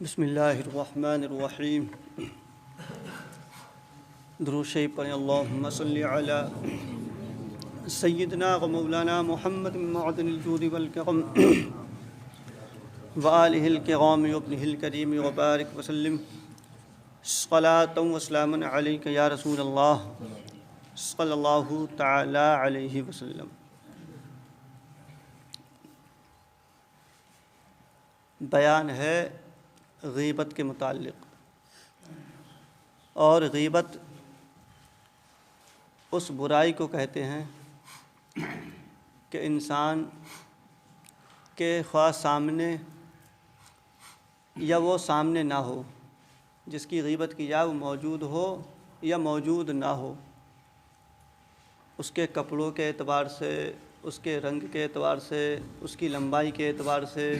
بسم اللہ الرحمن الرحیم۔ درود شریف پڑھیں۔ اللہم صلی علی سیدنا و مولانا محمد معدن الجود والکرم وآلہ الکرام وابنہ الکریم وبارک وسلم صلاۃ و سلام علیک یا رسول اللہ صلی اللہ تعالی علیہ وسلم۔ بیان ہے غیبت کے متعلق، اور غیبت اس برائی کو کہتے ہیں کہ انسان کے خواہ سامنے یا وہ سامنے نہ ہو، جس کی غیبت کی جائے وہ موجود ہو یا موجود نہ ہو، اس کے کپڑوں کے اعتبار سے، اس کے رنگ کے اعتبار سے، اس کی لمبائی کے اعتبار سے،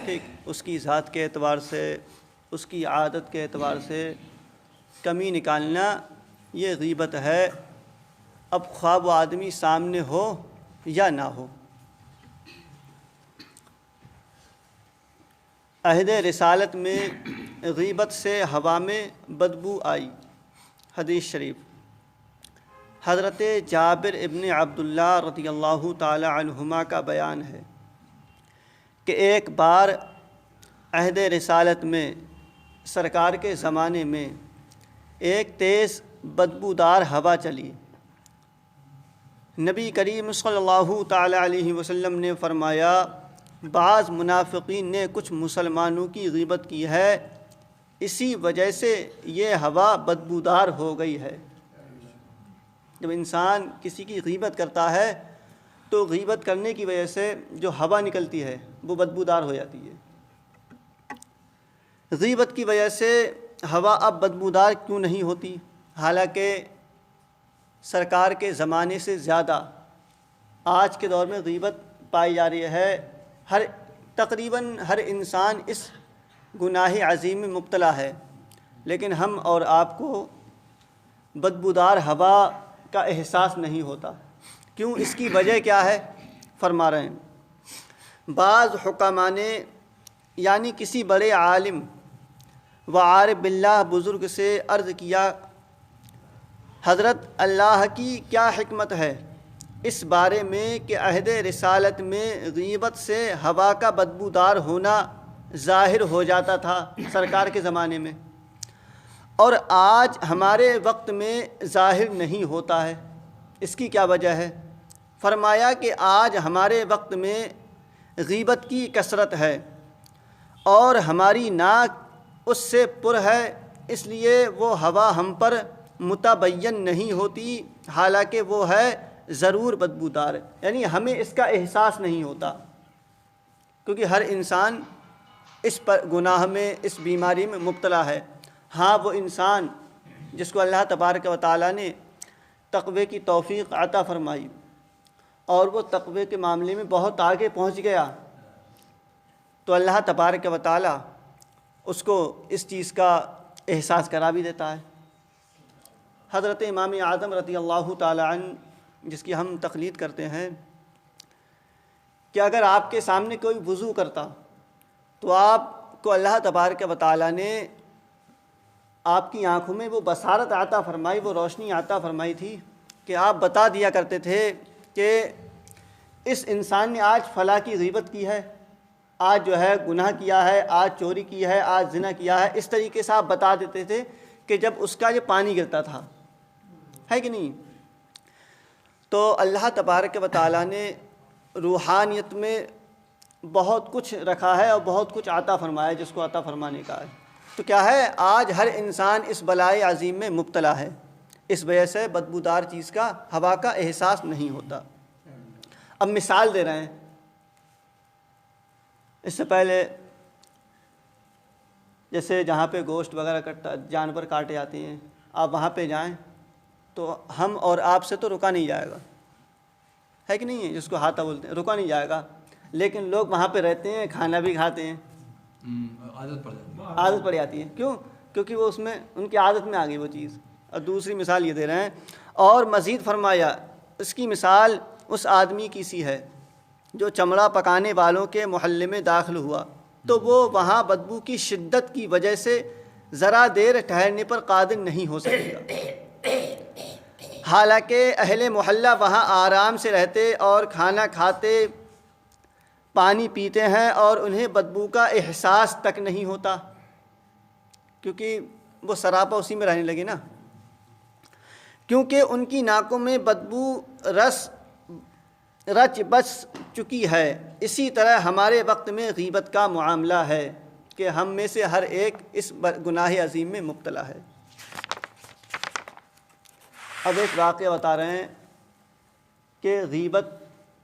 ٹھیک، اس کی ذات کے اعتبار سے، اس کی عادت کے اعتبار سے کمی نکالنا، یہ غیبت ہے۔ اب خواہ وہ آدمی سامنے ہو یا نہ ہو۔ عہد رسالت میں غیبت سے ہوا میں بدبو آئی۔ حدیث شریف حضرت جابر ابن عبداللہ رضی اللہ تعالی عنہما کا بیان ہے کہ ایک بار عہد رسالت میں سرکار کے زمانے میں ایک تیز بدبودار ہوا چلی۔ نبی کریم صلی اللہ تعالی علیہ وسلم نے فرمایا، بعض منافقین نے کچھ مسلمانوں کی غیبت کی ہے، اسی وجہ سے یہ ہوا بدبودار ہو گئی ہے۔ جب انسان کسی کی غیبت کرتا ہے تو غیبت کرنے کی وجہ سے جو ہوا نکلتی ہے وہ بدبودار ہو جاتی ہے۔ غیبت کی وجہ سے ہوا اب بدبودار کیوں نہیں ہوتی؟ حالانکہ سرکار کے زمانے سے زیادہ آج کے دور میں غیبت پائی جا رہی ہے۔ تقریباً ہر انسان اس گناہ عظیم میں مبتلا ہے، لیکن ہم اور آپ کو بدبودار ہوا کا احساس نہیں ہوتا۔ کیوں؟ اس کی وجہ کیا ہے؟ فرما رہے ہیں، بعض حکماء نے یعنی کسی بڑے عالم و عارف باللہ بزرگ سے عرض کیا، حضرت اللہ کی کیا حکمت ہے اس بارے میں کہ عہد رسالت میں غیبت سے ہوا کا بدبودار ہونا ظاہر ہو جاتا تھا سرکار کے زمانے میں، اور آج ہمارے وقت میں ظاہر نہیں ہوتا ہے، اس کی کیا وجہ ہے؟ فرمایا کہ آج ہمارے وقت میں غیبت کی کثرت ہے اور ہماری ناک اس سے پر ہے، اس لیے وہ ہوا ہم پر متبین نہیں ہوتی، حالانکہ وہ ہے ضرور بدبودار، یعنی ہمیں اس کا احساس نہیں ہوتا، کیونکہ ہر انسان اس پر گناہ میں، اس بیماری میں مبتلا ہے۔ ہاں، وہ انسان جس کو اللہ تبارک و تعالیٰ نے تقوی کی توفیق عطا فرمائی اور وہ تقوی کے معاملے میں بہت آگے پہنچ گیا، تو اللہ تبارک و تعالیٰ اس کو اس چیز کا احساس کرا بھی دیتا ہے۔ حضرت امام اعظم رضی اللہ تعالی عنہ، جس کی ہم تقلید کرتے ہیں، کہ اگر آپ کے سامنے کوئی وضو کرتا تو آپ کو اللہ تبارک و تعالیٰ نے آپ کی آنکھوں میں وہ بصارت عطا فرمائی، وہ روشنی عطا فرمائی تھی کہ آپ بتا دیا کرتے تھے کہ اس انسان نے آج فلاں کی غیبت کی ہے، آج جو ہے گناہ کیا ہے، آج چوری کی ہے، آج زنا کیا ہے۔ اس طریقے سے آپ بتا دیتے تھے کہ جب اس کا یہ پانی گرتا تھا، ہے کہ نہیں؟ تو اللہ تبارک و تعالیٰ نے روحانیت میں بہت کچھ رکھا ہے اور بہت کچھ عطا فرمایا جس کو عطا فرمانے کا ہے۔ تو کیا ہے، آج ہر انسان اس بلائے عظیم میں مبتلا ہے، اس وجہ سے بدبودار چیز کا، ہوا کا احساس نہیں ہوتا۔ اب مثال دے رہے ہیں، اس سے پہلے جیسے جہاں پہ گوشت وغیرہ جانور کاٹے جاتے ہیں، آپ وہاں پہ جائیں تو ہم اور آپ سے تو رکا نہیں جائے گا، ہے کہ نہیں ہے؟ جس کو ہاتھا بولتے ہیں، رکا نہیں جائے گا، لیکن لوگ وہاں پہ رہتے ہیں، کھانا بھی کھاتے ہیں، عادت پڑ جاتی ہے۔ کیوں؟ کیونکہ وہ اس میں ان کی عادت میں آ گئی وہ چیز۔ اور دوسری مثال یہ دے رہے ہیں، اور مزید فرمایا، اس کی مثال اس آدمی کی سی ہے جو چمڑا پکانے والوں کے محلے میں داخل ہوا، تو وہ وہاں بدبو کی شدت کی وجہ سے ذرا دیر ٹھہرنے پر قادر نہیں ہو سکے گا۔ حالانکہ اہل محلہ وہاں آرام سے رہتے اور کھانا کھاتے، پانی پیتے ہیں اور انہیں بدبو کا احساس تک نہیں ہوتا، کیونکہ وہ سراپا اسی میں رہنے لگے نا، کیونکہ ان کی ناکوں میں بدبو رچ بس چکی ہے۔ اسی طرح ہمارے وقت میں غیبت کا معاملہ ہے کہ ہم میں سے ہر ایک اس گناہ عظیم میں مبتلا ہے۔ اب ایک واقعہ بتا رہے ہیں کہ غیبت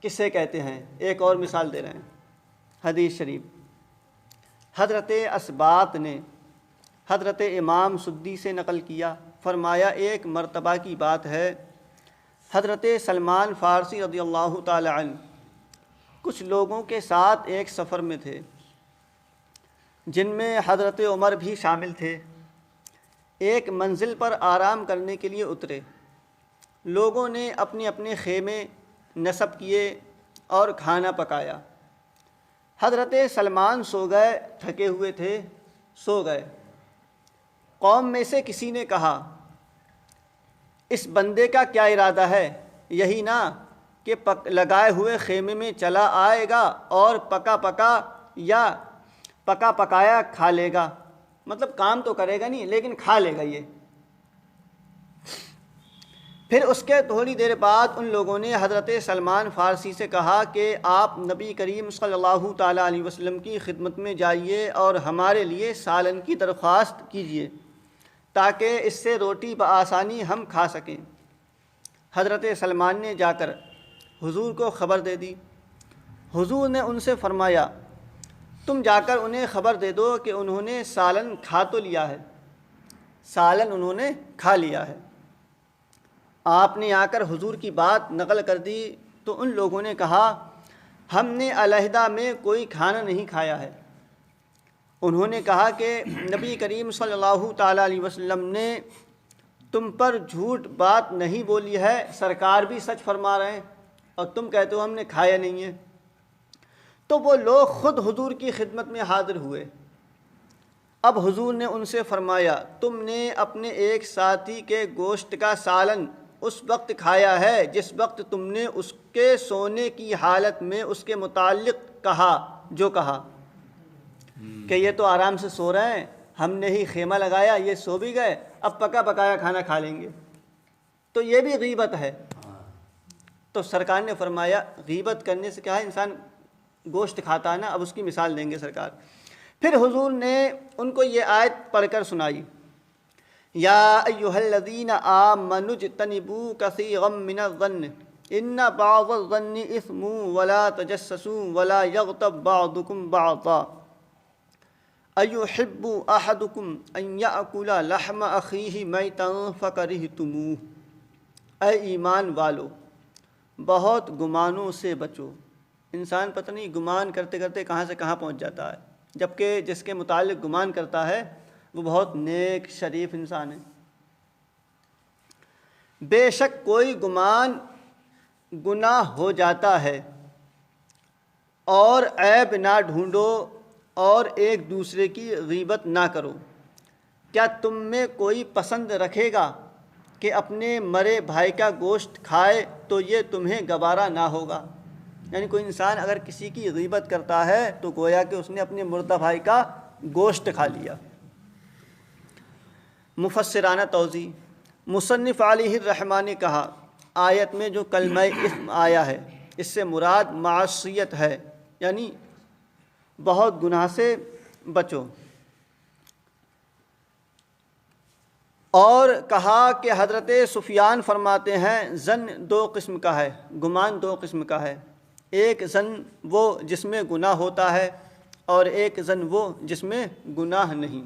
کسے کہتے ہیں، ایک اور مثال دے رہے ہیں۔ حدیث شریف حضرت اسباط نے حضرت امام سدی سے نقل کیا، فرمایا ایک مرتبہ کی بات ہے، حضرت سلمان فارسی رضی اللہ تعالی عنہ کچھ لوگوں کے ساتھ ایک سفر میں تھے، جن میں حضرت عمر بھی شامل تھے۔ ایک منزل پر آرام کرنے کے لیے اترے، لوگوں نے اپنے اپنے خیمے نصب کیے اور کھانا پکایا۔ حضرت سلمان سو گئے، تھکے ہوئے تھے، سو گئے۔ قوم میں سے کسی نے کہا، اس بندے کا کیا ارادہ ہے؟ یہی نا کہ لگائے ہوئے خیمے میں چلا آئے گا اور پکا پکایا کھا لے گا، مطلب کام تو کرے گا نہیں لیکن کھا لے گا یہ۔ پھر اس کے تھوڑی دیر بعد ان لوگوں نے حضرت سلمان فارسی سے کہا کہ آپ نبی کریم صلی اللہ تعالیٰ علیہ وسلم کی خدمت میں جائیے اور ہمارے لیے سالن کی درخواست کیجیے تاکہ اس سے روٹی بآسانی ہم کھا سکیں۔ حضرت سلمان نے جا کر حضور کو خبر دے دی۔ حضور نے ان سے فرمایا، تم جا کر انہیں خبر دے دو کہ انہوں نے سالن کھا تو لیا ہے، سالن انہوں نے کھا لیا ہے۔ آپ نے آ کر حضور کی بات نقل کر دی تو ان لوگوں نے کہا، ہم نے علیحدہ میں کوئی کھانا نہیں کھایا ہے۔ انہوں نے کہا کہ نبی کریم صلی اللہ تعالیٰ علیہ وسلم نے تم پر جھوٹ بات نہیں بولی ہے، سرکار بھی سچ فرما رہے ہیں اور تم کہتے ہو ہم نے کھایا نہیں ہے۔ تو وہ لوگ خود حضور کی خدمت میں حاضر ہوئے۔ اب حضور نے ان سے فرمایا، تم نے اپنے ایک ساتھی کے گوشت کا سالن اس وقت کھایا ہے جس وقت تم نے اس کے سونے کی حالت میں اس کے متعلق کہا جو کہا کہ یہ تو آرام سے سو رہے ہیں، ہم نے ہی خیمہ لگایا، یہ سو بھی گئے، اب پکا پکایا کھانا کھا لیں گے، تو یہ بھی غیبت ہے۔ تو سرکار نے فرمایا غیبت کرنے سے کیا ہے، انسان گوشت کھاتا ہے نا، اب اس کی مثال دیں گے سرکار۔ پھر حضور نے ان کو یہ آیت پڑھ کر سنائی، یا ایھا الذین آمنوا اجتنبوا کثیرا من الظن ان بعض الظن اثم ولا تجسسوا ولا یغتب بعضکم بعضا ایحب احدکم ان یأکل لحم اخیہ میتا فکرہتموہ۔ اے ایمان والو، بہت گمانوں سے بچو۔ انسان پتہ نہیں گمان کرتے کرتے کہاں سے کہاں پہنچ جاتا ہے، جبکہ جس کے متعلق گمان کرتا ہے وہ بہت نیک شریف انسان ہے۔ بے شک کوئی گمان گناہ ہو جاتا ہے، اور عیب نہ ڈھونڈو اور ایک دوسرے کی غیبت نہ کرو۔ کیا تم میں کوئی پسند رکھے گا کہ اپنے مرے بھائی کا گوشت کھائے تو یہ تمہیں گوارا نہ ہوگا؟ یعنی کوئی انسان اگر کسی کی غیبت کرتا ہے تو گویا کہ اس نے اپنے مردہ بھائی کا گوشت کھا لیا۔ مفسرانہ توضیح، مصنف علیہ الرحمٰن نے کہا، آیت میں جو کلمہ اسم آیا ہے اس سے مراد معصیت ہے، یعنی بہت گناہ سے بچو۔ اور کہا کہ حضرت سفیان فرماتے ہیں ظن دو قسم کا ہے، گمان دو قسم کا ہے، ایک ظن وہ جس میں گناہ ہوتا ہے اور ایک ظن وہ جس میں گناہ نہیں۔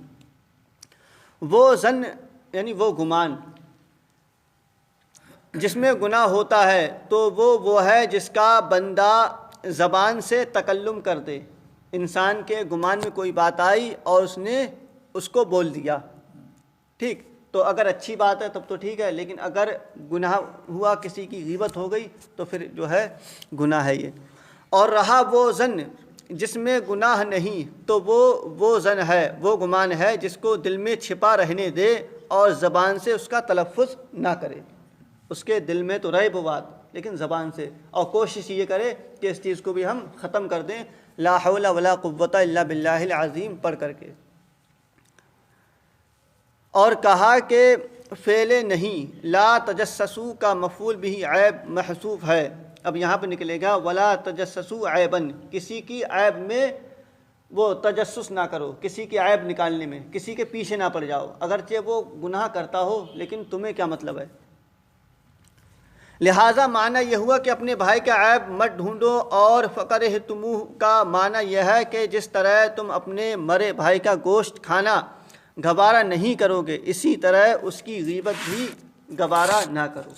وہ ظن یعنی وہ گمان جس میں گناہ ہوتا ہے تو وہ ہے جس کا بندہ زبان سے تکلم کر دے، انسان کے گمان میں کوئی بات آئی اور اس نے اس کو بول دیا، ٹھیک، تو اگر اچھی بات ہے تب تو ٹھیک ہے، لیکن اگر گناہ ہوا، کسی کی غیبت ہو گئی تو پھر جو ہے گناہ ہے یہ۔ اور رہا وہ ظن جس میں گناہ نہیں تو وہ ظن ہے، وہ گمان ہے جس کو دل میں چھپا رہنے دے اور زبان سے اس کا تلفظ نہ کرے۔ اس کے دل میں تو رہے وہ بات لیکن زبان سے، اور کوشش یہ کرے کہ اس چیز کو بھی ہم ختم کر دیں، لا حول ولا قوت الا باللہ العظیم پڑھ کر کے۔ اور کہا کہ فعل نہیں لا تجسسو کا مفعول بھی عیب محذوف ہے۔ اب یہاں پہ نکلے گا ولا تجسسو عیبن، کسی کی عیب میں وہ تجسس نہ کرو، کسی کی عیب نکالنے میں کسی کے پیچھے نہ پڑ جاؤ، اگرچہ وہ گناہ کرتا ہو لیکن تمہیں کیا مطلب ہے۔ لہٰذا معنی یہ ہوا کہ اپنے بھائی کا عیب مت ڈھونڈو، اور فکرہتموہ کا معنی یہ ہے کہ جس طرح تم اپنے مرے بھائی کا گوشت کھانا گوارا نہیں کرو گے، اسی طرح اس کی غیبت بھی گوارا نہ کرو۔